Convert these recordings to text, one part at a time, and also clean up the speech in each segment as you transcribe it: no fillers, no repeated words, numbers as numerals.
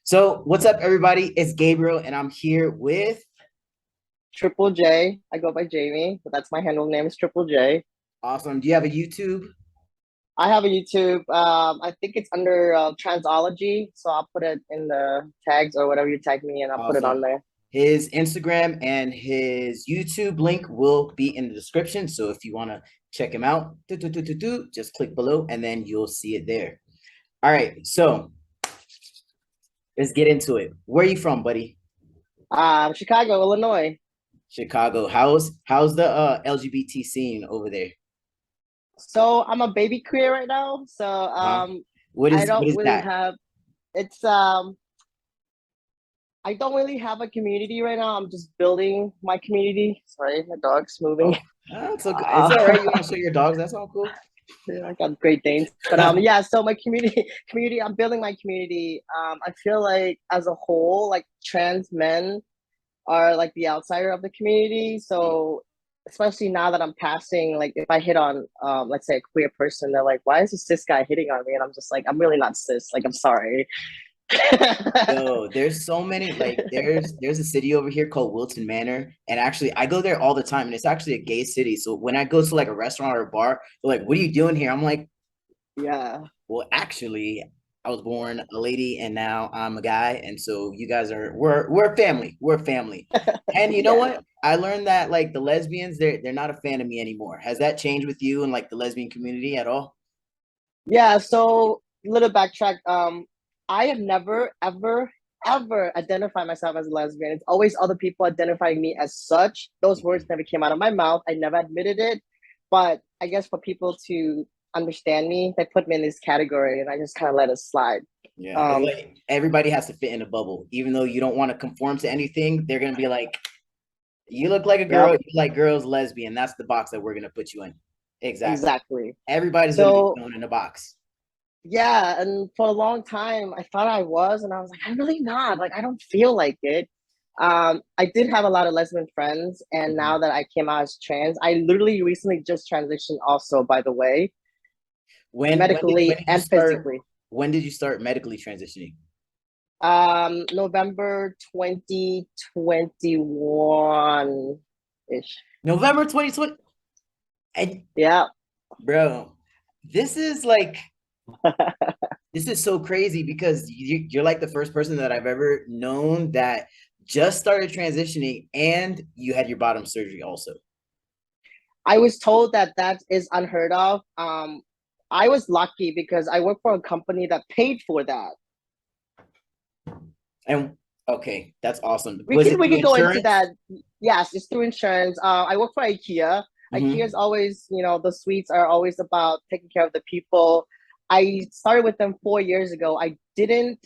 So, what's up, everybody? It's Gabriel, and I'm here with Triple J. I go by Jamie, but that's my handle name is Triple J. Awesome. Do you have a YouTube? I have a YouTube. I think it's under Transology, so I'll put it in the tags or whatever you tag me, and I'll put it on Awesome. there. His Instagram and his YouTube link will be in the description. So, if you want to check him out, just click below and then you'll see it there. All right. So, let's get into it. Where are you from, buddy? Chicago, Illinois. Chicago. How's the LGBT scene over there? So I'm a baby queer right now. So Huh? What I is don't really that? have. It's I don't really have a community right now. I'm just building my community. Sorry, my dog's moving. Oh, that's okay. It's Uh, all right. You want to show your dogs? That's all cool. Yeah, I got Great Danes. But yeah, so my community, I'm building my community. I feel like as a whole, like trans men are like the outsider of the community. So especially now that I'm passing, like if I hit on let's say a queer person, they're like, why is this cis guy hitting on me? And I'm just like, I'm really not cis. Like I'm sorry. Yo, there's so many like there's a city over here called Wilton Manor, and actually I go there all the time, and it's actually a gay city. So when I go to like a restaurant or a bar, they're like, "What are you doing here?" I'm like, Yeah. "Well, actually, I was born a lady, and now I'm a guy, and so you guys are we're a family, we're a family." And you know Yeah. what? I learned that like the lesbians, they're not a fan of me anymore. Has that changed with you and like the lesbian community at all? Yeah, so little backtrack. I have never, ever, ever identified myself as a lesbian. It's always other people identifying me as such. Those words Mhm. never came out of my mouth. I never admitted it. But I guess for people to understand me, they put me in this category and I just kind of let it slide. Yeah, it's Um, like everybody has to fit in a bubble. Even though you don't want to conform to anything, they're gonna be like, "You look like a girl, yep, you like girls, lesbian. That's the box that we're gonna put you in." Exactly. exactly. Everybody's gonna be So thrown in a box. yeah, and for a long time I thought I was, and I was like, I'm really not. Like I don't feel like it. I did have a lot of lesbian friends, and Mhm. now that I came out as trans, I literally recently just transitioned also, by the way, When medically did you and start? physically. When did you start medically transitioning? November 2021 ish. November 2020. And Yeah. bro, this is like this is so crazy because you're like the first person that I've ever known that just started transitioning and you had your bottom surgery also. I was told that that is unheard of. I was lucky because I work for a company that paid for that. And okay, that's awesome. we Was can it we through can go into insurance? that. Yes, it's through insurance. I work for IKEA. IKEA Hmm. is always, the suites are always about taking care of the people. I started with them 4 years ago. I didn't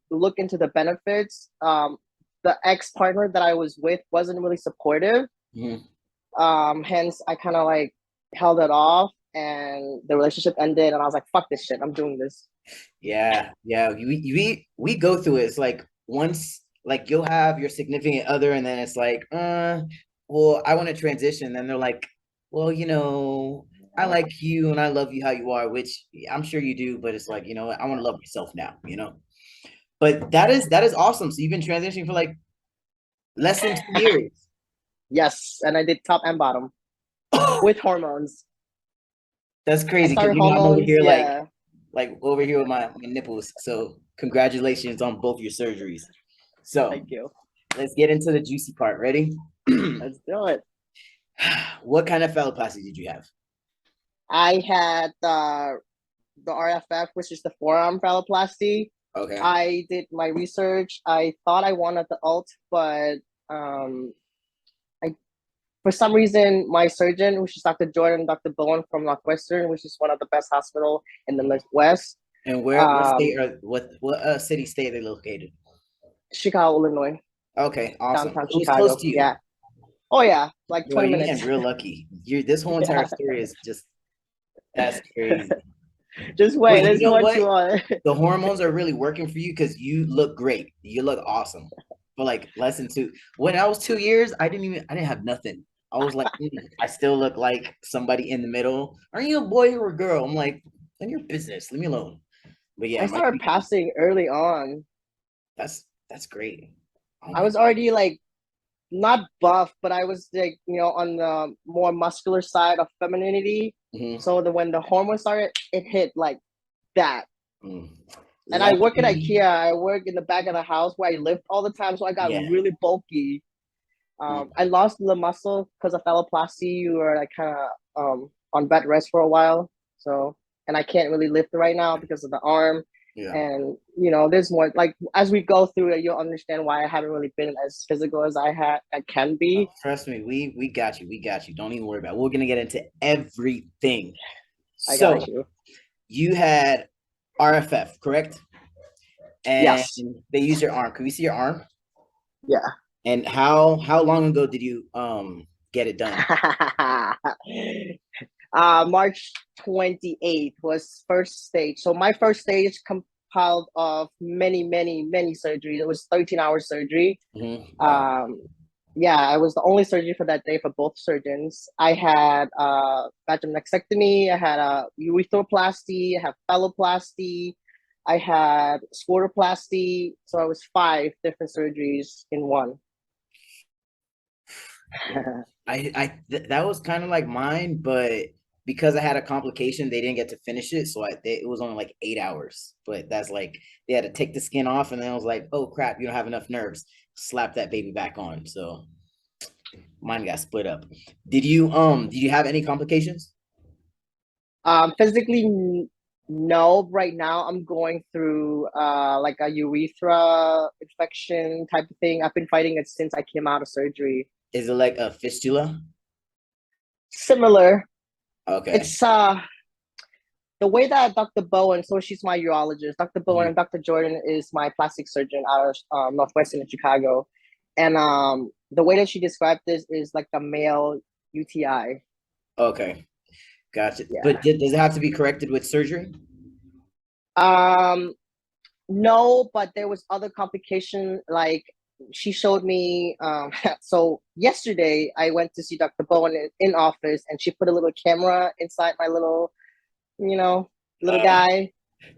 look into the benefits. The ex partner that I was with wasn't really supportive. Hmm. Hence I kind of like held it off, and the relationship ended. And I was like, "Fuck this shit! I'm doing this." Yeah, yeah. We go through it. It's like once like you'll have your significant other, and then it's like, well, I want to transition. And then they're like, well, I Yeah. like you and I love you how you are, which I'm sure you do, but it's like, I want to love myself now. But that is awesome. So you've been transitioning for like less than 2 years. Yes, and I did top and bottom with hormones. That's I crazy because started I'm over hormones. here Yeah. like over here with my nipples. So congratulations on both your surgeries. So Thank you. let's get into the juicy part. Ready? Let's do it. What kind of phalloplasty did you have? I had the RFF, which is the forearm phalloplasty. Okay. I did my research. I thought I wanted the alt, but um, I for some reason my surgeon, which is Dr. Jordan, Dr. Bowen from Northwestern, which is one of the best hospital in the Midwest, And what um, state are what city state are they located? Chicago, Illinois, Okay, awesome. downtown It was close Chicago. to you. Yeah. Oh yeah, like Bro, 20 you're getting minutes. real lucky. This whole entire Yeah. story is just that's crazy. Just But wait. you There's know more to what? on. The hormones are really working for you because you look great. You look awesome. For like less than two. When I was 2 years, I didn't have nothing. I was like, I still look like somebody in the middle. Are you a boy or a girl? I'm like, in your business. Leave me alone. But yeah, I my started passing early on. That's great. Oh I my was already like not buff, but I was like, on the more muscular side of femininity. God. So when the hormones started, it hit like that. Mm. And I work at Lucky. IKEA. I work in the back of the house where I lift all the time, so I got Yeah. really bulky. Mm. I lost the muscle because of phalloplasty. You were like kind of on bed rest for a while. So, and I can't really lift right now because of the arm. Yeah. And there's more like as we go through it, you'll understand why I haven't really been as physical as I can Oh, be. trust me, we got you. We got you. Don't even worry about it. We're gonna get into everything. I So got you. you had RFF, correct? And Yes. they use your arm. Can we see your arm? Yeah. And how long ago did you get it done? March 28th was first stage. So my first stage compiled of many, many, many surgeries. It was 13-hour surgery. Wow. Yeah, I was the only surgery for that day for both surgeons. I had vaginectomy, I had a urethroplasty, I had phalloplasty, I had scleroplasty. So it was 5 different surgeries in one. That was kind of like mine, but because I had a complication, they didn't get to finish it, so it was only like 8 hours. But that's like they had to take the skin off, and then I was like, oh crap, you don't have enough nerves. Slap that baby back on. So mine got split up. Did you have any complications? Physically, no. Right now, I'm going through like a urethra infection type of thing. I've been fighting it since I came out of surgery. Is it like a fistula? Similar. Okay. It's the way that Dr. Bowen, so she's my urologist. Dr. Bowen Mhm. and Dr. Jordan is my plastic surgeon out of Northwestern in Chicago, and the way that she described this is like a male UTI. Okay. Gotcha. But Yeah. does it have to be corrected with surgery? Um, No, but there was other complication. Like she showed me. So yesterday I went to see Dr. Bowen in office, and she put a little camera inside my little, you know, little Uh, guy.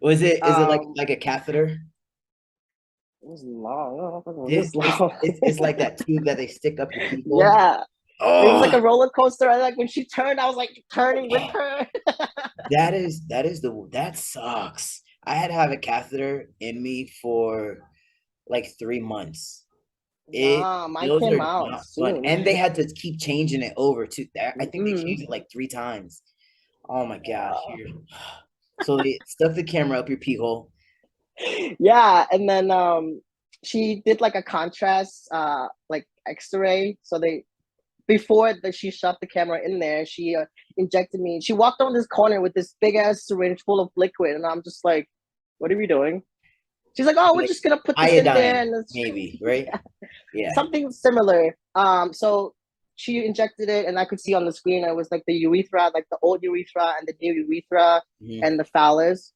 is it like Um, like a catheter? it was long. I don't know if it It, was it's long. it's like that tube that they stick up your pee hole. Yeah, it was like Oh, a roller coaster. I like when she turned, I was like turning with her. that sucks. I had to have a catheter in me for like 3 months. It Nah, mine Those came are out not fun, soon. and they had to keep changing it over too. I think they Mm-mm. changed it like 3 times. Oh my gosh! Here, so they stuck the camera up your pee hole. Yeah, and then she did like a contrast like x-ray. So they before that she shoved the camera in there, she injected me. She walked on this corner with this big ass syringe full of liquid, and I'm just like, what are we doing? She's like, oh, we're Like just gonna put this in there, iodine, and it's maybe, right? Yeah. something similar. So she injected it, and I could see on the screen it was like the urethra, like the old urethra and the new urethra Mhm. and the phallus.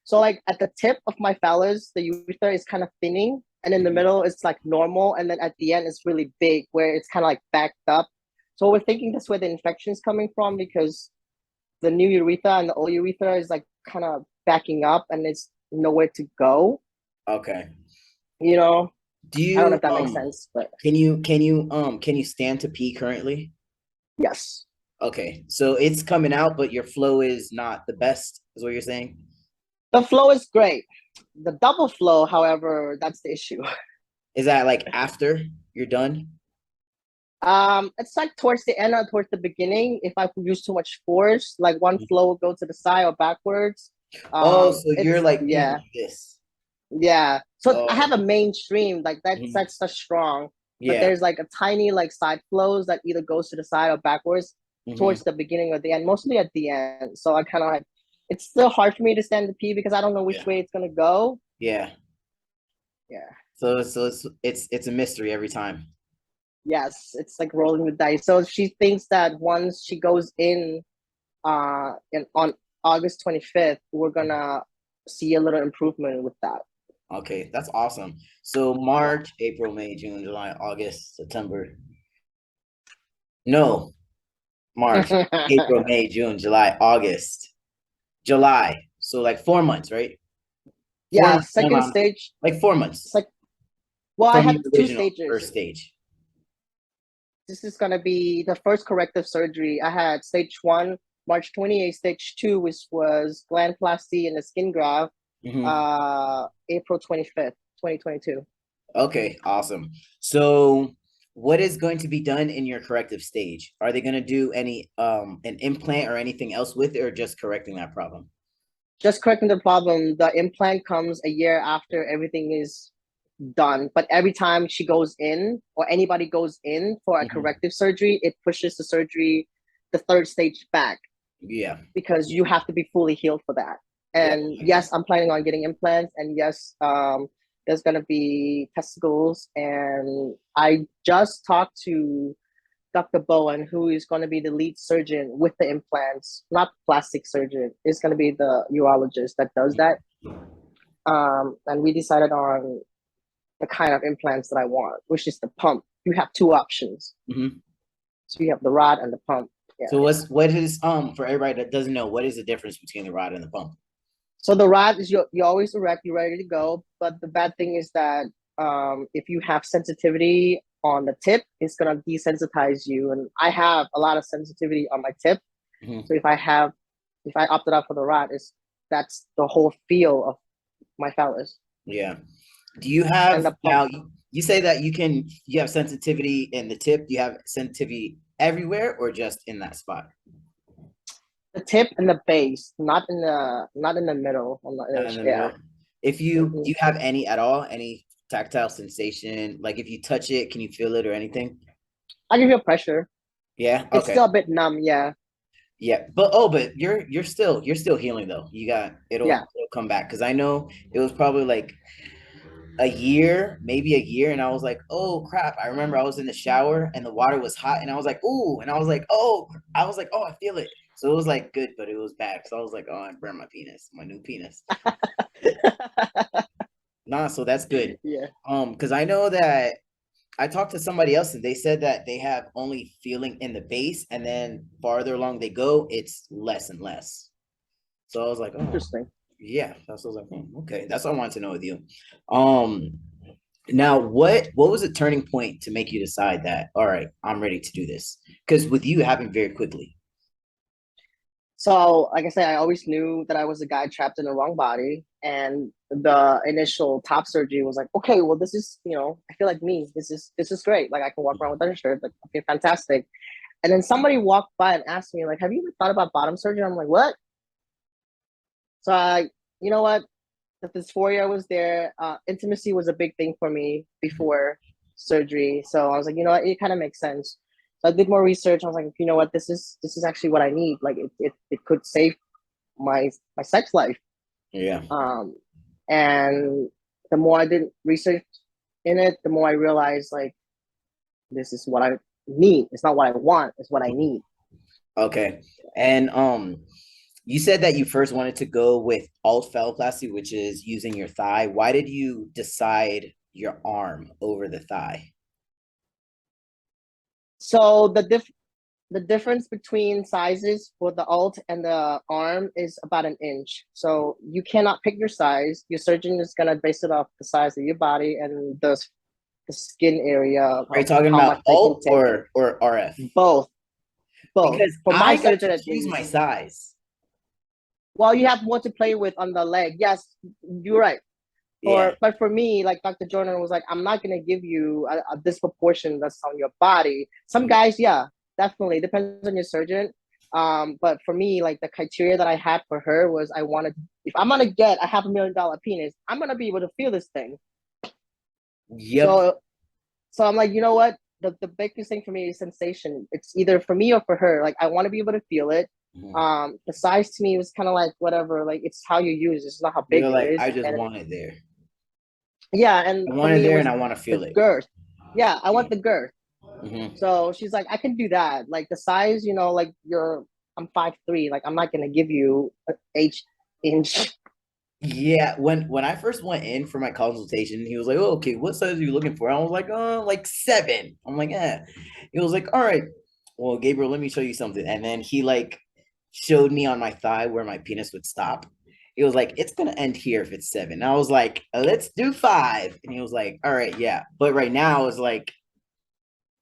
So like at the tip of my phallus, the urethra is kind of thinning, and in the Mhm. middle it's like normal, and then at the end it's really big where it's kind of like backed up. So we're thinking that's where the infection is coming from because the new urethra and the old urethra is like kind of backing up and it's nowhere to go. Okay. You know, Do I don't know you if that makes sense, but can you stand to pee currently? yes, Okay. So it's coming out, but your flow is not the best, is what you're saying? the flow is great. The double flow, however, that's the issue. Is that like after you're done? It's like towards the end or towards the beginning. If I use too much force, like one flow will go to the side or backwards. Oh, so you're It's like peeing yeah, like this. yeah. So I have Oh, a mainstream like mhm. that's strong, but Yeah. there's like a tiny like side flows that either goes to the side or backwards Hmm. towards the beginning or the end, mostly at the end. So I kind of like it's still hard for me to stand the pee because I don't know which Yeah. way it's gonna go. Yeah. Yeah. So it's a mystery every time. Yes, it's like rolling the dice. So she thinks that once she goes in on August 25th, we're gonna see a little improvement with that. Okay, that's awesome. So Yeah. March, April, May, June, July, August, September. No, March, April, May, June, July, August, July. So like 4 months, right? Yeah, months. No, second no, no. stage. Like 4 months It's like, well, I from had your two original stages. first stage. This is gonna be the first corrective surgery. I had stage one, March 28th. Stage two, which was glandplasty and the skin graft, Mhm. April 25th, 2022. Okay, awesome. So what is going to be done in your corrective stage? Are they going to do any an implant or anything else with it, or just correcting that problem? Just correcting the problem. The implant comes a year after everything is done, but every time she goes in or anybody goes in for a Mhm. corrective surgery, it pushes the surgery, the third stage back, Yeah. because you have to be fully healed for that. Yep. And yes, I'm planning on getting implants, and yes, there's gonna be testicles. And I just talked to Dr. Bowen, who is going to be the lead surgeon with the implants, not plastic surgeon. It's going to be the urologist that does that. And we decided on the kind of implants that I want, which is the pump. You have two options. Mhm. So you have the rod and the pump. Yeah. So what is for everybody that doesn't know, what is the difference between the rod and the pump? So the rod is you're always erect, you're ready to go. But the bad thing is that if you have sensitivity on the tip, it's gonna desensitize you. And I have a lot of sensitivity on my tip. Mhm. So if I opted out for the rod, is that's the whole feel of my phallus. Yeah. Do you And have the pump, now you say that you have sensitivity in the tip, do you have sensitivity everywhere or just in that spot? the tip and the base, not in the middle. Not in the Yeah. middle. If you Mm-hmm. do you have any at all, any tactile sensation? Like if you touch it, can you feel it or anything? I can feel pressure. Yeah. It's Okay. still a bit numb. Yeah. Yeah. But you're still healing though. You got Yeah. it'll come back because I know it was probably like a year, maybe a year, and I was like, oh crap. I remember I was in the shower and the water was hot, and I was like, ooh, and I was like, oh, I feel it. So it was like good, but it was bad. So I was like, oh, I burned my penis, my new penis. Nah, so that's good. Yeah. Because I know that I talked to somebody else and they said that they have only feeling in the base, and then farther along they go, it's less and less. So I was like, oh, Interesting. yeah. That's what I was like, okay, that's what I wanted to know with you. Um, Now, what was a turning point to make you decide that, all right, I'm ready to do this? Because with you, it happened very quickly. So, like I said, I always knew that I was a guy trapped in the wrong body. And the initial top surgery was like, okay, well, this is, I feel like me. This is great. Like I can walk around with undershirt. Like, okay, fantastic. And then somebody walked by and asked me, like, have you ever thought about bottom surgery? I'm like, what? So I, you know what? The dysphoria was there. Intimacy was a big thing for me before surgery. So I was like, you know what? It kind of makes sense. So I did more research. I was like, you know what? This is actually what I need. Like it could save my sex life. Yeah. Um, and the more I did research in it, the more I realized like this is what I need. It's not what I want. It's what I need. Okay. And you said that you first wanted to go with alt phalloplasty, which is using your thigh. Why did you decide your arm over the thigh? So the difference between sizes for the alt and the arm is about an inch. So you cannot pick your size. Your surgeon is gonna base it off the size of your body and the skin area Are you of talking how much about they can alt take. or RF? Both, both. Because For my I got surgeon, to at choose my least. size. Well, you have more to play with on the leg. Yes, you're right. Yeah. But for me, like Dr. Jordan was like, I'm not gonna give you a disproportion that's on your body. Some Mhm. guys, yeah, definitely depends on your surgeon. But for me, like the criteria that I had for her was I wanted, if I'm gonna get a $500,000 penis, I'm gonna be able to feel this thing. Yep. So so I'm like, you know what? The biggest thing for me is sensation. It's either for me or for her. Like I want to be able to feel it. Mhm. The size to me was kind of like whatever. Like it's how you use it. It's not how big You're it like, is. I just And want it there. yeah, and I for want it me it there and was I want to the feel it. girth. Yeah, I Yeah. want the girth. Hmm. So she's like, I can do that. Like the size, like I'm 5'3". Like I'm not gonna give you an inch. Yeah, when I first went in for my consultation, he was like, "Oh, okay, what size are you looking for?" I was like, "Oh, like 7." I'm like, "Yeah." He was like, "All right, well, Gabriel, let me show you something." And then he like showed me on my thigh where my penis would stop, He was like, it's gonna end here if it's 7. And I was like, let's do 5. And he was like, all right, yeah. But right now it's like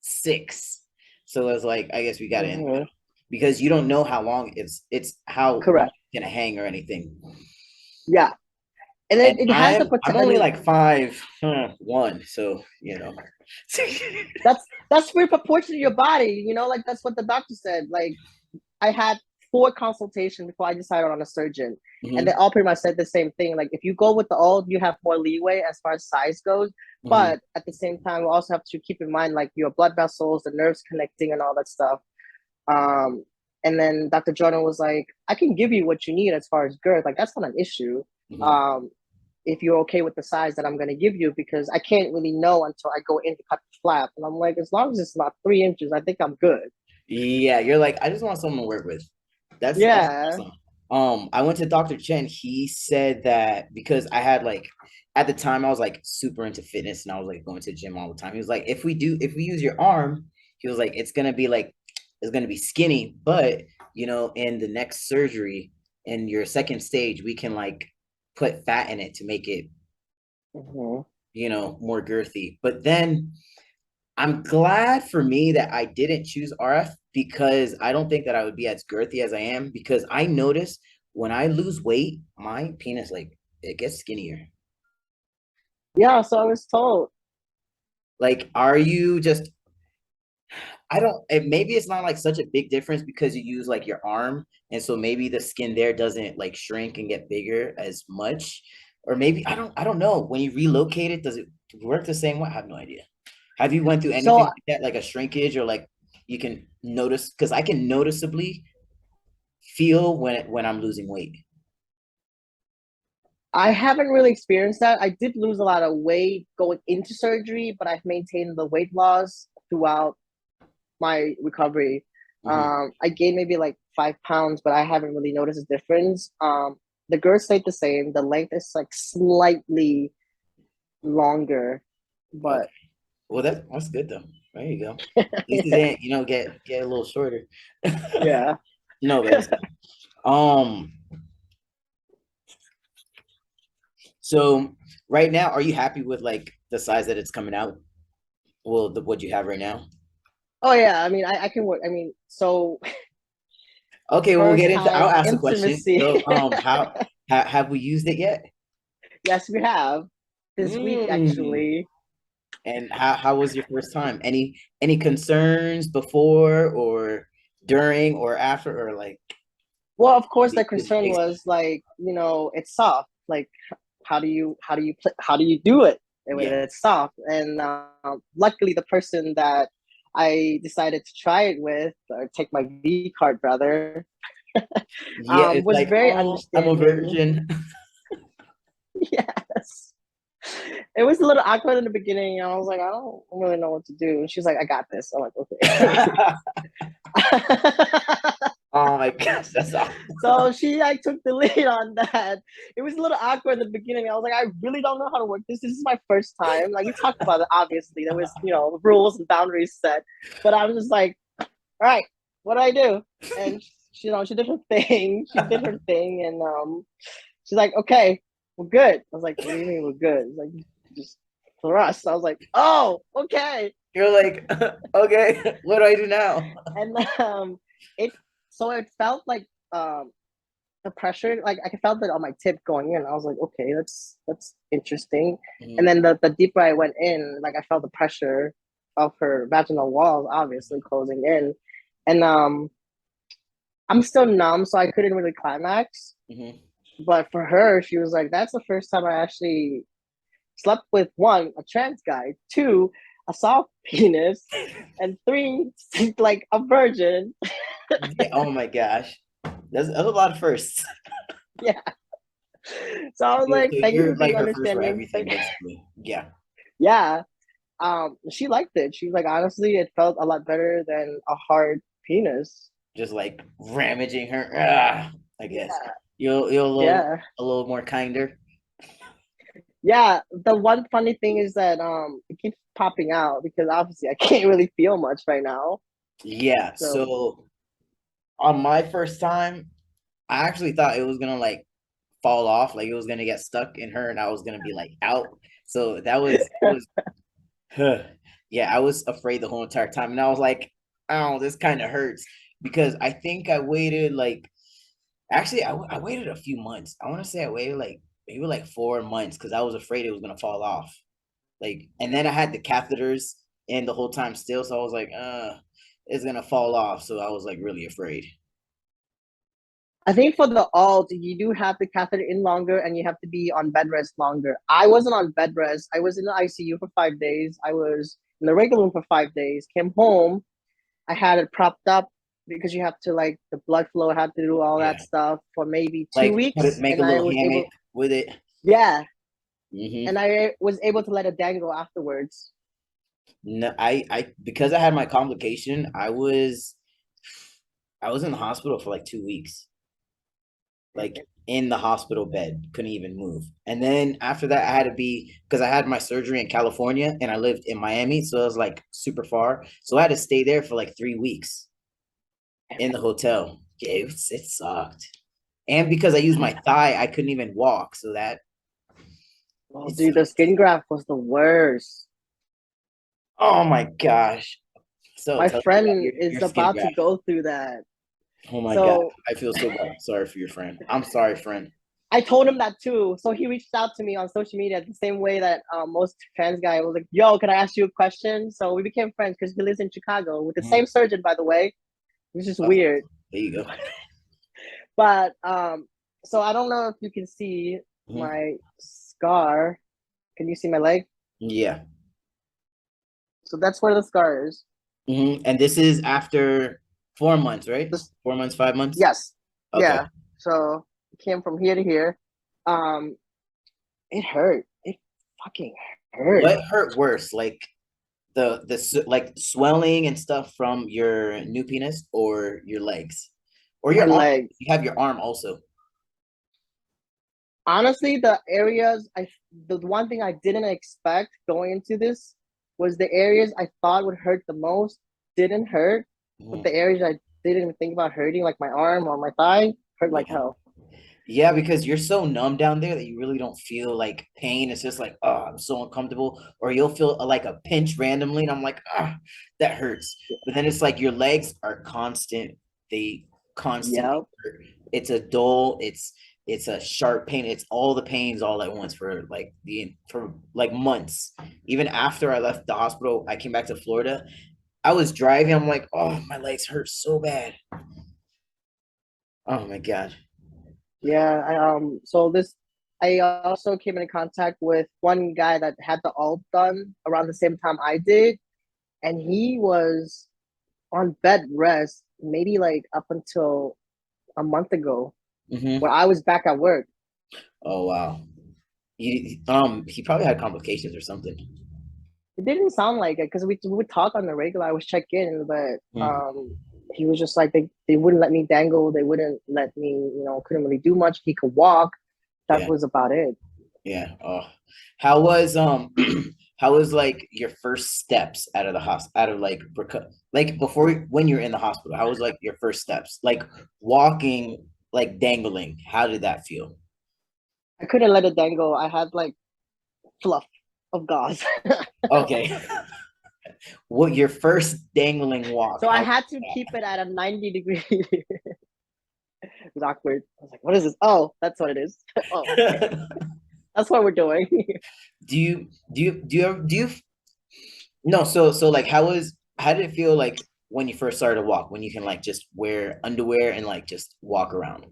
6. So it's like, I guess we gotta end Mhm. because you don't know how long it's how long Correct. it's gonna hang or anything. Yeah, and And it has the I'm potential. I only mean, like 5'1", so you know. that's very proportional to your body. You know, like that's what the doctor said. Like I had 4 consultations before I decided on a surgeon, and they Mhm, all pretty much said the same thing. Like if you go with the old, you have more leeway as far as size goes, mhm. but at the same time, we also have to keep in mind like your blood vessels, the nerves connecting, and all that stuff. Um, and then Dr. Jordan was like, I can give you what you need as far as girth. Like that's not an issue. Mhm. Um, if you're okay with the size that I'm going to give you, because I can't really know until I go in to cut the flap. And I'm like, as long as it's not 3 inches, I think I'm good. Yeah, you're like, I just want someone to work with. That's Yeah. awesome. I went to Dr. Chen. He said that because I had like at the time I was like super into fitness and I was like going to the gym all the time. He was like, if we use your arm, he was like, it's gonna be skinny, but you know, in the next surgery in your second stage, we can like put fat in it to make it, Mhm. you know, more girthy. But then I'm glad for me that I didn't choose RF because I don't think that I would be as girthy as I am because I notice when I lose weight, my penis like it gets skinnier. Yeah, so I was told. Like, are you just I don't maybe it's not like such a big difference because you use like your arm and so maybe the skin there doesn't like shrink and get bigger as much. Or maybe I don't know. When you relocate it, does it work the same way? I have no idea. Have you went through anything So like that, like a shrinkage or like you can notice? Because I can noticeably feel when I'm losing weight. I haven't really experienced that. I did lose a lot of weight going into surgery, but I've maintained the weight loss throughout my recovery. Mhm. I gained maybe like 5 pounds, but I haven't really noticed a difference. The girth stayed the same. The length is like slightly longer, but Okay. Well, that's good though. There you go. At least it yeah, didn't, you know, get a little shorter. yeah. No, but it's good. Um, so right now, are you happy with like the size that it's coming out? Well, the what you have right now? Oh yeah. I mean, I can work. I mean, so Okay, well, we'll first get into. I'll time ask a question. intimacy. So, have we used it yet? Yes, we have this week Mm. actually. And how was your first time? Any concerns before or during or after or like Well, of course, the did you concern take was like, it's soft. Like, how do you do it when yeah. it's soft? And luckily, the person that I decided to try it with, or take my V card rather, Yeah, it's was like, very oh, I'm a understanding. virgin. Yes, it was a little awkward in the beginning. I was like, I don't really know what to do. And she's like, I got this. I'm like, okay. Oh my gosh, that's awesome. So she like took the lead on that. It was a little awkward at the beginning. I was like, I really don't know how to work this. This is my first time. Like we talked about it, obviously. There was, rules and boundaries set. But I was just like, all right, what do I do? And she did her thing. She did her thing and she's like, okay, we're good. I was like, what do you mean we're good? It's like just thrust. I was like, oh, okay. You're like, okay, what do I do now? And it so it felt like the pressure, like I felt it on my tip going in. I was like, okay, that's interesting. And Mhm. then the deeper I went in, like I felt the pressure of her vaginal walls obviously closing in. And I'm still numb, so I couldn't really climax. Mhm. But for her, she was like, that's the first time I actually slept with one, a trans guy, two, a soft penis, and three, like a virgin. Yeah, oh my gosh. That's a lot of firsts. Yeah. So I was like, So thank you for you're being like her first for understanding. everything, basically. Yeah. Yeah. She liked it. She's like, honestly, it felt a lot better than a hard penis. Just like ramaging her. Ah, I guess. Yeah. You're Yeah. a little more kinder. Yeah. The one funny thing is that it keeps popping out because obviously I can't really feel much right now. Yeah. So So on my first time, I actually thought it was gonna like fall off, like it was gonna get stuck in her, and I was gonna be like out. So that was yeah, I was afraid the whole entire time, and I was like, oh, this kind of hurts because I think I waited like actually I waited a few months. I want to say I waited like maybe like 4 months because I was afraid it was gonna fall off. Like, and then I had the catheters in the whole time still, so I was like, it's gonna fall off. So I was like really afraid. I think for the alt, you do have the catheter in longer and you have to be on bed rest longer. I wasn't on bed rest. I was in the ICU for 5 days. I was in the regular room for 5 days. Came home. I had it propped up because you have to like the blood flow. I had to do all that Yeah, stuff for maybe two like put it, weeks, make a and I little was hammock able. with it. Yeah, and Hmm. I was able to let it dangle afterwards. No, I because I had my complication, I was in the hospital for like 2 weeks, like in the hospital bed, couldn't even move. And then after that, I had to be because I had my surgery in California and I lived in Miami, so it was like super far. So I had to stay there for like 3 weeks in the hotel. Yeah, it sucked. And because I used my thigh, I couldn't even walk. So that Oh, it dude, the sucked. skin graft was the worst. Oh my gosh. So My tell me about friend your is skin about to graft. go through that. Oh my God. So I feel so bad. Sorry for your friend. I'm sorry, friend. I told him that too. So he reached out to me on social media the same way that most trans guy was like, "Yo, can I ask you a question?" So we became friends because he lives in Chicago with the Mhm. same surgeon, by the way, which is Oh, weird. there you go. But so I don't know if you can see Mhm. my scar. Can you see my leg? Yeah. So that's where the scar is. And this is after 4 months, right? This, 4 months, 5 months? yes, Okay. yeah. So it came from here to here. Um, it hurt. It fucking hurt. What hurt worse? Like like swelling and stuff from your new penis or your legs? Or My your arm. leg. You have your arm also. Honestly, the one thing I didn't expect going into this was the areas I thought would hurt the most didn't hurt, but the Mhm. areas I didn't even think about hurting, like my arm or my thigh, hurt like Yeah. hell. Yeah, because you're so numb down there that you really don't feel like pain. It's just like, oh, I'm so uncomfortable. Or you'll feel like a pinch randomly, and I'm like, ah, that hurts. But then it's like your legs are constant. They constantly Yep. hurt. It's a dull, it's a sharp pain. It's all the pains all at once for like months. Even after I left the hospital, I came back to Florida. I was driving. I'm like, oh, my legs hurt so bad. Oh my God. Yeah. I also came in contact with one guy that had the alt done around the same time I did, and he was on bed rest maybe like up until a month ago, where Hmm. I was back at work. Oh wow. He probably had complications or something. It didn't sound like it because we would talk on the regular. I was check in, but Hmm. he was just like they wouldn't let me dangle. They wouldn't let me, couldn't really do much. He could walk. That Yeah, was about it. yeah. Oh, how was how was like your first steps out of the hospital, out of like before when you're in the hospital? How was like your first steps, like walking, like dangling? How did that feel? I couldn't let it dangle. I had like fluff of gauze, Okay, what your first dangling walk? so I How? had to keep it at a 90 degree. It was awkward. I was like, "What is this?" Oh, that's what it is. Oh, okay, that's what we're doing. Do you no, so like how did it feel like when you first started to walk, when you can like just wear underwear and like just walk around?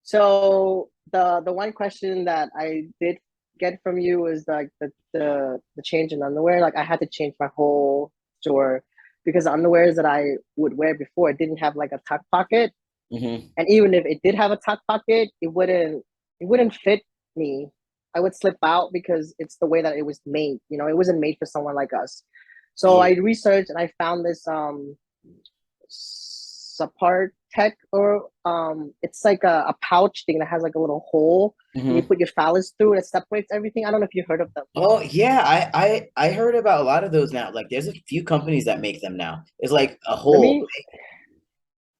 So the one question that I did get from you was like the change in underwear. Like I had to change my whole store because the underwears that I would wear before it didn't have like a tuck pocket, Hmm. and even if it did have a tuck pocket, it wouldn't fit me. I would slip out because it's the way that it was made. It wasn't made for someone like us. So I Yeah. researched and I found this support tech, or it's like a pouch thing that has like a little hole and you Hmm. put your phallus through and it separates everything. I don't know if you heard of them. Oh yeah, I heard about a lot of those now. Like there's a few companies that make them now. It's like a Let hole. me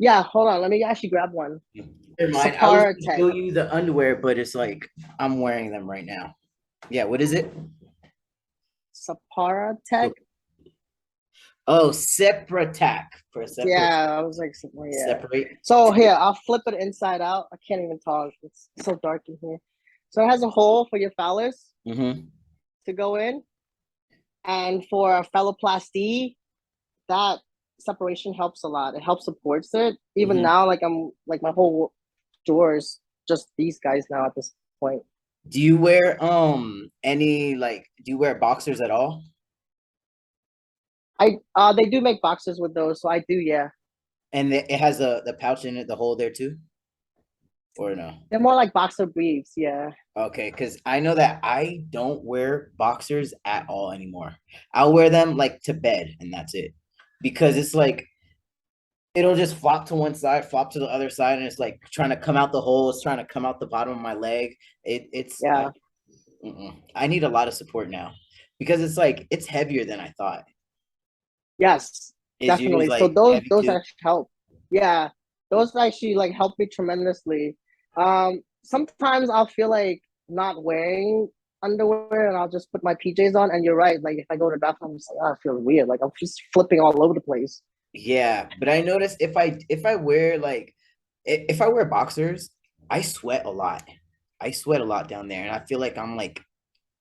Yeah, hold on. Let me actually grab one. Never mind. I was Sapara gonna Tech. show you the underwear, but it's like I'm wearing them right now. Yeah, what is it? Sapara Tech. Oh, separate for separate. Yeah, I was like, yeah. Separate. So here, I'll flip it inside out. I can't even talk. It's so dark in here. So it has a hole for your phallus Mm-hmm. to go in, and for a phalloplasty, that separation helps a lot. It helps supports it. Even Mm-hmm. now, like I'm like my whole drawer is just these guys now at this point. Do you wear any like do you wear boxers at all? I they do make boxes with those, so I do, yeah. And it has the pouch in it, the hole there too, or no? They're more like boxer briefs, yeah. Okay, because I know that I don't wear boxers at all anymore. I'll wear them like to bed, and that's it. Because it's like it'll just flop to one side, flop to the other side, and it's like trying to come out the hole. It's trying to come out the bottom of my leg. Yeah. I need a lot of support now because it's like it's heavier than I thought. Yes, Is yours definitely. So like those heavy those too? actually help. Yeah, those actually like help me tremendously. Sometimes I'll feel like not wearing underwear, and I'll just put my PJs on. And you're right. Like if I go to the bathroom, I'm just like, oh, I feel weird. Like I'm just flipping all over the place. Yeah, but I noticed if I wear like if I wear boxers, I sweat a lot. I sweat a lot down there, and I feel like I'm like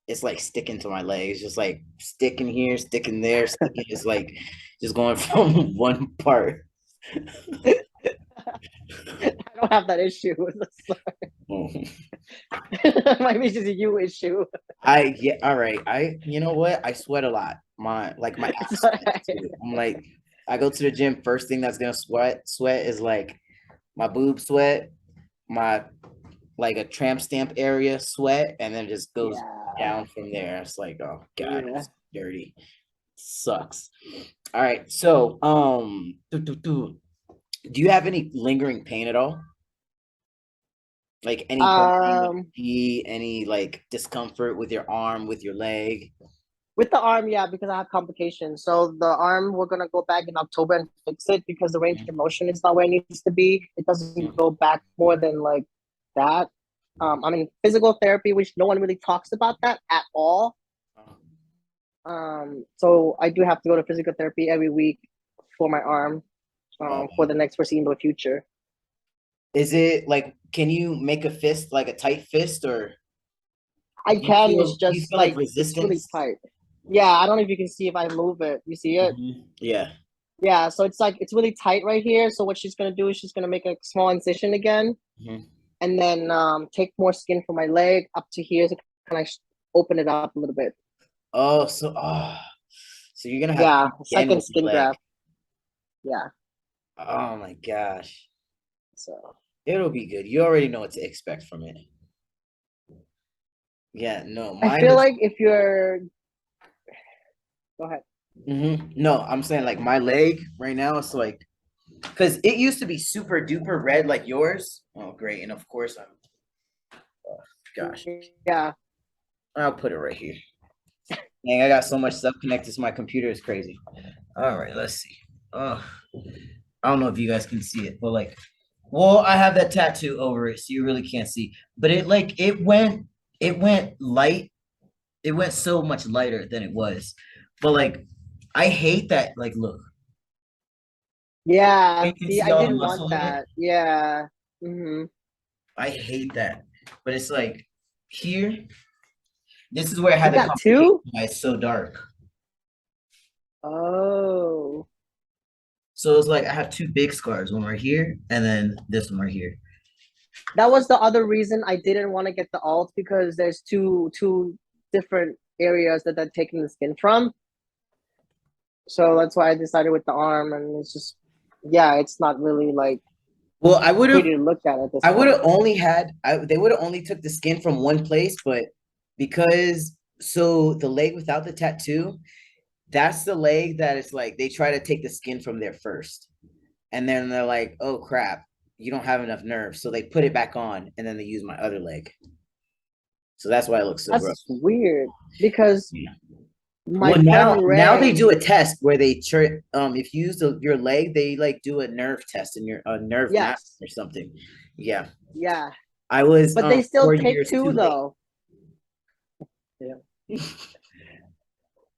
it's like sticking to my legs, just like sticking here, sticking there, sticking. It's like just going from one part. I don't have that issue. Might be just a you issue. I yeah, all right. You know what? I sweat a lot. My It's abs sweat alright. too. I'm like I go to the gym. First thing that's gonna sweat is like my boob sweat, my like a tramp stamp area sweat, and then it just goes Yeah, down from there. It's like, oh God, yeah. it's dirty. Sucks. All right. So, do you have any lingering pain at all? Like any burning with Um, any like discomfort with your arm, with your leg? with the arm, yeah, because I have complications. So the arm, we're gonna go back in October and fix it because the range of motion is not where it needs to be. It doesn't go back more than like that. I'm in physical therapy, which no one really talks about that at all. So I do have to go to physical therapy every week for my arm, for the next foreseeable future. Is it like can you make a fist like a tight fist or I can. It's do you just feel like like it's really resistance? tight. Yeah, I don't know if you can see if I move it. You see it? Yeah. Yeah, so it's like it's really tight right here. So what she's gonna do is she's gonna make a small incision again, Mhm. and then take more skin from my leg up to here to kind of open it up a little bit. Oh, so you're gonna have Yeah, pain again second with your skin leg. graft. Yeah, Oh my gosh. so It'll be good. You already know what to expect from it. Yeah, no, I mine feel is like if you're go ahead. no, I'm saying like my leg right now it's like because it used to be super duper red like yours. Oh, great. And of course I'm oh, gosh. Yeah, I'll put it right here. Dang, I got so much stuff connected to my computer, it's crazy. All right, let's see. Oh, I don't know if you guys can see it, but like, well, I have that tattoo over it, so you really can't see. But it like it went light. It went so much lighter than it was. But like, I hate that. Like, look, yeah. you can See, see I all the didn't want muscle in it. that. Yeah. Mm-hmm. I hate that. But it's like here, this is where I You had the got complication. two? Why it's so dark. Oh. So it's like I have two big scars, one right here, and then this one right here. That was the other reason I didn't want to get the alt because there's two different areas that they're taking the skin from. So that's why I decided with the arm, and it's just, yeah, it's not really like Well, pretty to look at this I would point. have only had they would have only took the skin from one place, but because so the leg without the tattoo, that's the leg that is like they try to take the skin from there first. And then they're like, oh crap, you don't have enough nerve. So they put it back on and then they use my other leg. So that's why it looks so gross. That's weird because Yeah. My Well, friend now they do Ray, a test where if you use your leg, they like do a nerve test and your a nerve map yes, or something. Yeah, yeah, I was but they still four take years two too late. though. Yeah.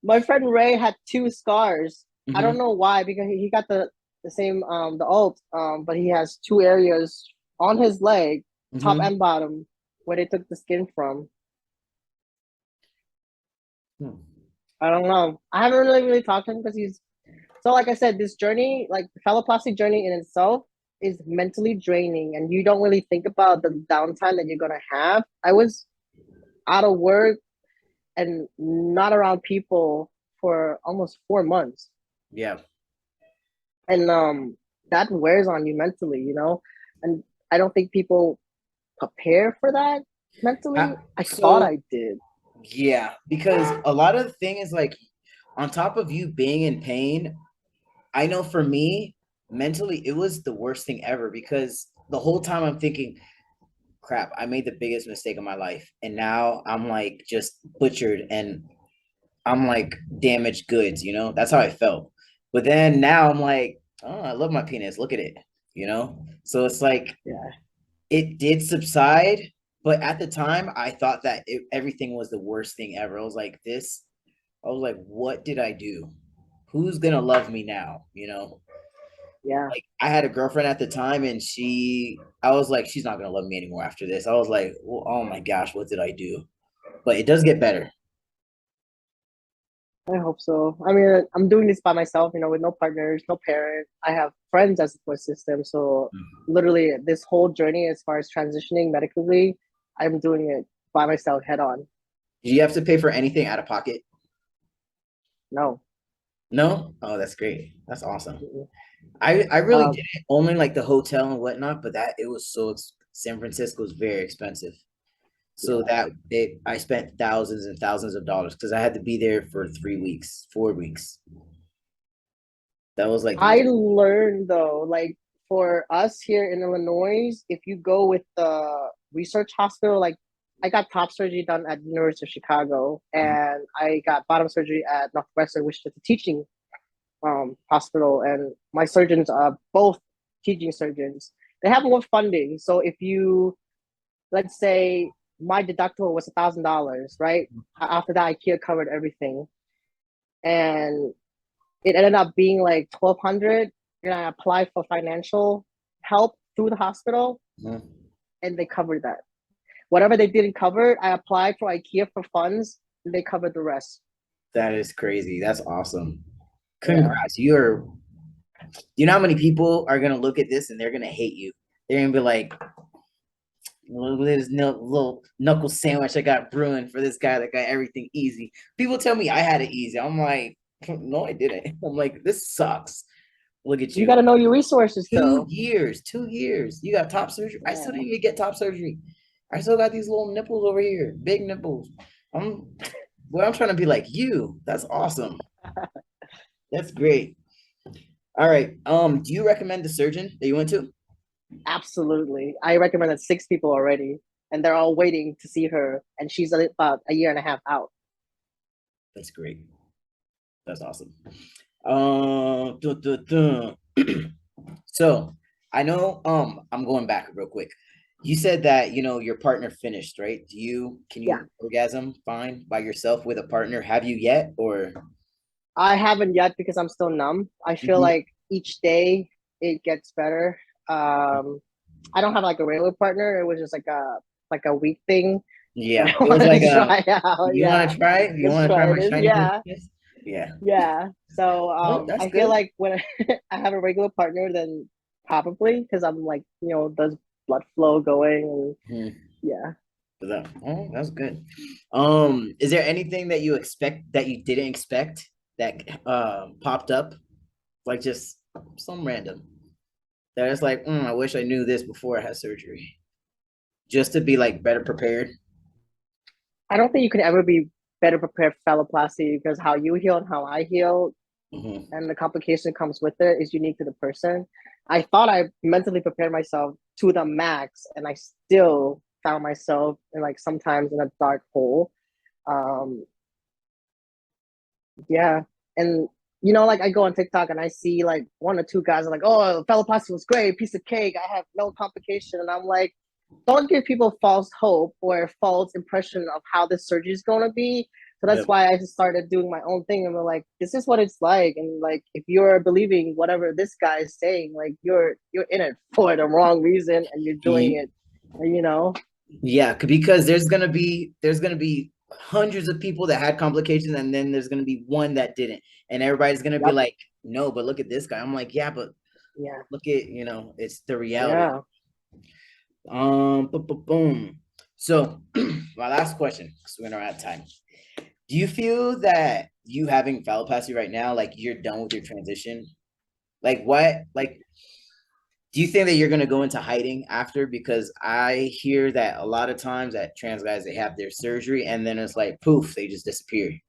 My friend Ray had two scars. I don't Hmm. know why because he got the same the alt but he has two areas on his leg, top Hmm. and bottom, where they took the skin from. I don't know. I haven't really talked to him because he's so like I said, this journey, like the phalloplasty journey in itself, is mentally draining, and you don't really think about the downtime that you're gonna have. I was out of work and not around people for almost 4 months, Yeah. and that wears on you mentally, and I don't think people prepare for that mentally. I thought So I did. yeah, because a lot of the thing is like on top of you being in pain, I know for me, mentally, it was the worst thing ever because the whole time I'm thinking, crap, I made the biggest mistake of my life. And now I'm like just butchered and I'm like damaged goods, That's how I felt. But then now I'm like, oh, I love my penis. Look at it. So it's like Yeah, it did subside, but at the time I thought that everything was the worst thing ever. I was like, what did I do? Who's gonna love me now? yeah. Like I had a girlfriend at the time, and I was like, she's not gonna love me anymore after this. I was like, well, oh my gosh, what did I do? But it does get better. I hope so. I mean, I'm doing this by myself, with no partners, no parent. I have friends as a support system. So, literally, this whole journey, as far as transitioning medically, I'm doing it by myself head on. Do you have to pay for anything out of pocket? No. No? Oh, that's great. That's awesome. Mm-mm. I really Um, did it only like the hotel and whatnot, but that it was San Francisco is very expensive. So yeah. I spent thousands and thousands of dollars because I had to be there for 3 weeks, 4 weeks. That was like the I most. learned, though, like for us here in Illinois, if you go with the research hospital, like I got top surgery done at the University of Chicago, Mhm. and I got bottom surgery at Northwestern, which is a teaching hospital, and my surgeons are both teaching surgeons. They have more funding, so if you, let's say, my deductible was $1,000, right? After that, IKEA covered everything, and it ended up being like 1,200. And I applied for financial help through the hospital, Mhm. and they covered that. Whatever they didn't cover, I applied for IKEA for funds, and they covered the rest. That is crazy. That's awesome. Yeah. Congrats. You know how many people are gonna look at this and they're gonna hate you. They're gonna be like, look at this little knuckle sandwich I got brewing for this guy that got everything easy. People tell me I had it easy. I'm like, no, I didn't. I'm like, this sucks. Look at You got you. to know your resources, Two though. years, 2 years. You got top surgery. I still Yeah. didn't even get top surgery. I still got these little nipples over here, big nipples. I'm I'm trying to be like you. That's awesome. That's great. All right. Do you recommend the surgeon that you went to? Absolutely. I recommended 6 people already, and they're all waiting to see her, and she's about a year and a half out. That's great. That's awesome. Dun, dun, dun. So I know I'm going back real quick. You said that your partner finished, right? Can Yeah. you orgasm fine by yourself with a partner? Have you yet or I haven't yet because I'm still numb. I feel Mhm. like each day it gets better. I don't have like a regular partner. It was just like a week thing that Yeah, I it was like wanted to try out. you want Yeah. to try it? You Let's want to try try my this. shiny new Yeah. penis? Yeah. Yeah. So Oh, that's I feel good. like when I have a regular partner, then probably because I'm like, there's blood flow going, Mhm. and yeah. Oh, that's good. Is there anything that you didn't expect that popped up? Like just some random that is like, I wish I knew this before I had surgery. Just to be like better prepared. I don't think you can ever be better prepared for phalloplasty because how you heal and how I heal Hmm. and the complication comes with it is unique to the person. I thought I mentally prepared myself to the max, and I still found myself in like sometimes in a dark hole. Um, Yeah. And like I go on TikTok and I see like one or two guys are like, oh, phalloplasty was great, piece of cake. I have no complication. And I'm like, don't give people false hope or false impression of how this surgery is going to be. So that's Yep. why I just started doing my own thing. And we're like, this is what it's like. And like, if you're believing whatever this guy is saying, like you're in it for the wrong reason and you're doing Ye- it, you know? Yeah, because there's gonna be hundreds of people that had complications, and then there's gonna be one that didn't, and everybody's gonna be Yep. like, no, but look at this guy. I'm like, yeah, but Yeah. look at it's the reality. Yeah. Boom. So my last question, because we're out of time. Do you feel that you having phalloplasty right now, like you're done with your transition? Like what? Like, do you think that you're gonna go into hiding after? Because I hear that a lot of times that trans guys they have their surgery and then it's like poof, they just disappear. I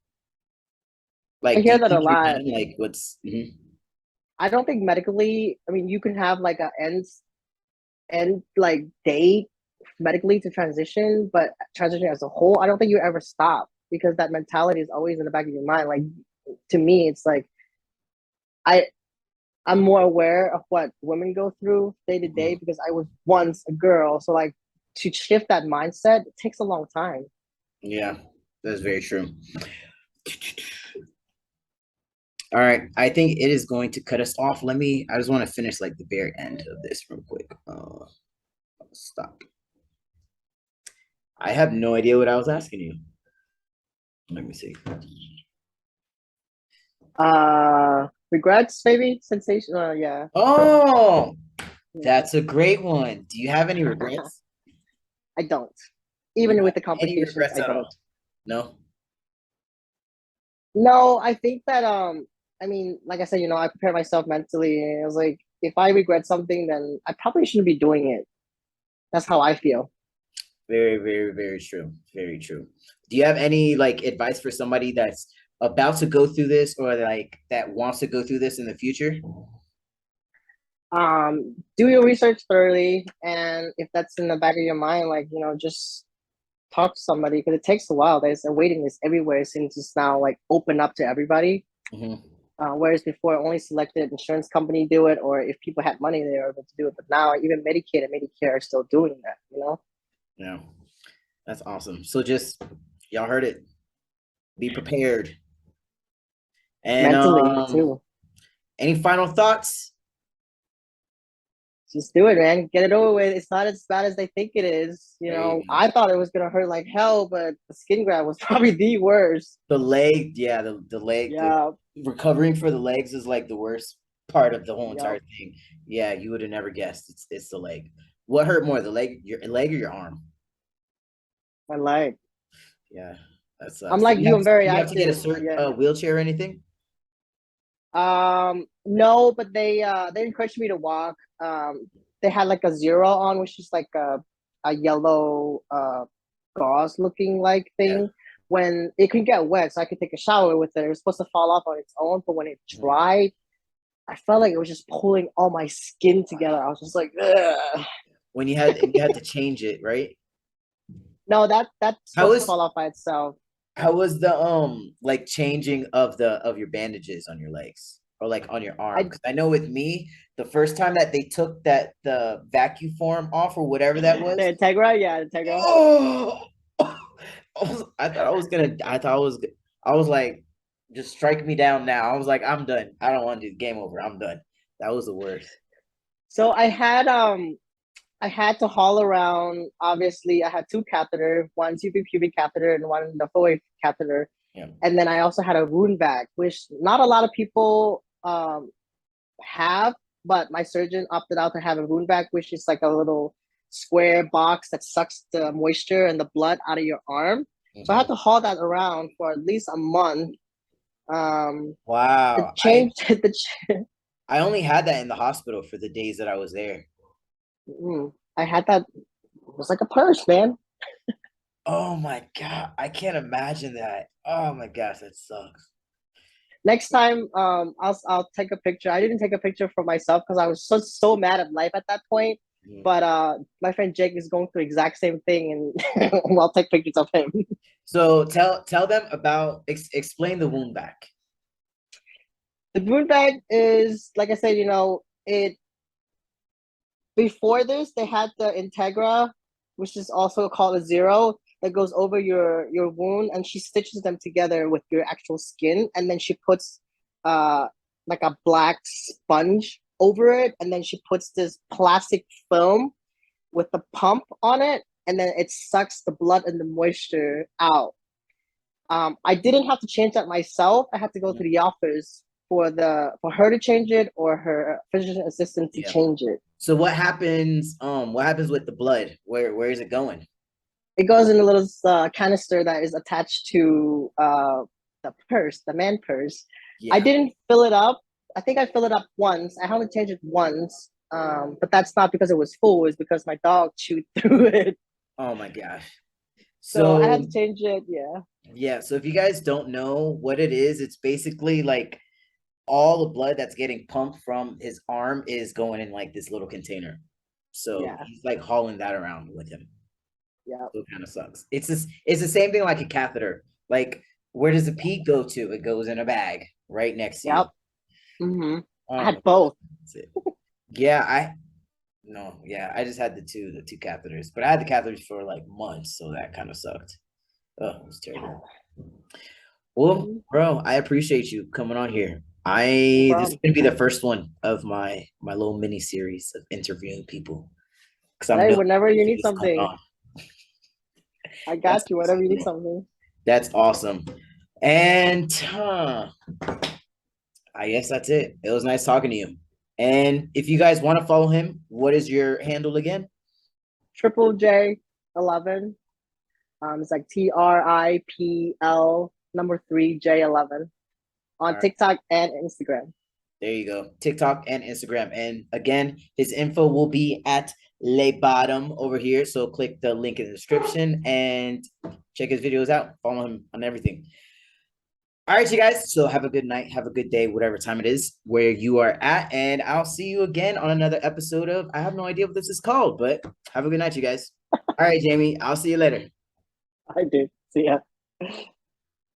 Like, do hear you that a think you're lot. done? Like, what's I don't think medically, I mean, you can have like a end like date medically to transition, but transition as a whole, I don't think you ever stop because that mentality is always in the back of your mind. Like to me, it's like I I'm more aware of what women go through day to day because I was once a girl. So like to shift that mindset, it takes a long time. Yeah, that's very true. All right, I think it is going to cut us off. I just want to finish like the very end of this real quick. Stop. I have no idea what I was asking you. Let me see. Regrets, maybe sensation. Yeah, Oh, yeah. that's a great one. Do you have any regrets? I don't. You Even don't with have the any complications, regrets I at don't. all? No? No, I think that I mean, like I said, I prepared myself mentally and I was like, if I regret something, then I probably shouldn't be doing it. That's how I feel. Very, very, very true. Very true. Do you have any like advice for somebody that's about to go through this or like that wants to go through this in the future? Do your research thoroughly, and if that's in the back of your mind, like, just talk to somebody because it takes a while. There's a waiting list everywhere since it's now like open up to everybody. Mm-hmm. Whereas before, only selected insurance company do it, or if people had money, they were able to do it. But now, even Medicaid and Medicare are still doing that. Yeah, that's awesome. So just y'all heard it. Be prepared. And Mentally too. any final thoughts? Just do it, man. Get it over with. It's not as bad as they think it is. There you go. I thought it was gonna hurt like hell, but the skin grab was probably the worst. The leg, yeah, the leg, the Yeah. recovering for the legs is like the worst part of the whole entire Yep. thing. Yeah, you would have never guessed. It's the leg. What hurt more, the leg, your leg or your arm? My leg. Yeah, that I'm sucks. like you. I'm very You have to get a active. certain Yeah. wheelchair or anything? No, but they encouraged me to walk. They had like a zero on, which is like a yellow gauze looking like Yeah. thing. When it could get wet, so I could take a shower with it. It was supposed to fall off on its own, but when it Mhm. dried, I felt like it was just pulling all my skin together. I was just like, ugh. When you had to change it, right? No, that's How supposed to was fall off by itself. how was the like changing of your bandages on your legs or like on your arm? I Because I know with me, the first time that they took the vacuum form off or whatever that the was, Integra, yeah, Integra. oh, I thought I was gonna. I was like, just strike me down now. I was like, I'm done. I don't want to do the game over. I'm done. That was the worst. So I had to haul around. Obviously, I had two catheter, one pubic catheter and one the Foley catheter, Yeah. and then I also had a wound bag, which not a lot of people have, but my surgeon opted out to have a wound bag, which is like a little square box that sucks the moisture and the blood out of your arm. So I had Mhm. to haul that around for at least a month. The Wow. change, I only had that in the hospital for the days that I was there. I had that. It was like a purse, man. Oh my God. I can't imagine that. Oh my gosh, that sucks. Next time, I'll take a picture. I didn't take a picture for myself because I was so mad at life at that point. Mhm. But my friend Jake is going through the exact same thing, and I'll take pictures of him. So tell them about explain the wound back. The wound bag is, like I said, it before this they had the Integra, which is also called a zero, that goes over your wound, and she stitches them together with your actual skin, and then she puts uh like a black sponge over it, and then she puts this plastic film with the pump on it, and then it sucks the blood and the moisture out. I didn't have to change that myself. I had to go to the office for her to change it, or her physician assistant to Yeah. change it. So what happens? What happens with the blood? Where is it going? It goes in a little canister that is attached to the purse, the man purse. Yeah. I didn't fill it up. I think I filled it up once. I only changed it once, but that's not because it was full. It's because my dog chewed through it. Oh my gosh. So I had So to change it. Yeah. yeah, so if you guys don't know what it is, it's basically like all the blood that's getting pumped from his arm is going in like this little container. So Yeah. he's like hauling that around with him. Yeah. So it kind of sucks. It's the same thing like a catheter. Like where does the pee go to? It goes in a bag right next to you. Yep. Mm-hmm. I Oh my had both. That's it. Yeah, I just had the two catheters, but I had the catheters for like months, so that kind of sucked. Oh, it was terrible. Well, bro, I appreciate you coming on here. This is gonna be the first one of my little mini series of interviewing people. Because I'm Hey, no whenever you need what's going something, on. I That's got you. Whenever awesome, you need bro. something. That's awesome. And I guess that's it. It was nice talking to you. And if you guys want to follow him, what is your handle again? Triple J11. It's like TRIPL number 3J11 All on right. TikTok and Instagram. There you go. TikTok and Instagram. And again, his info will be at le bottom over here. So click the link in the description and check his videos out. Follow him on everything. All right, you guys. So have a good night. Have a good day, whatever time it is where you are at. And I'll see you again on another episode of, I have no idea what this is called, but have a good night, you guys. All right, Jamie. I'll see you later. I did. See ya.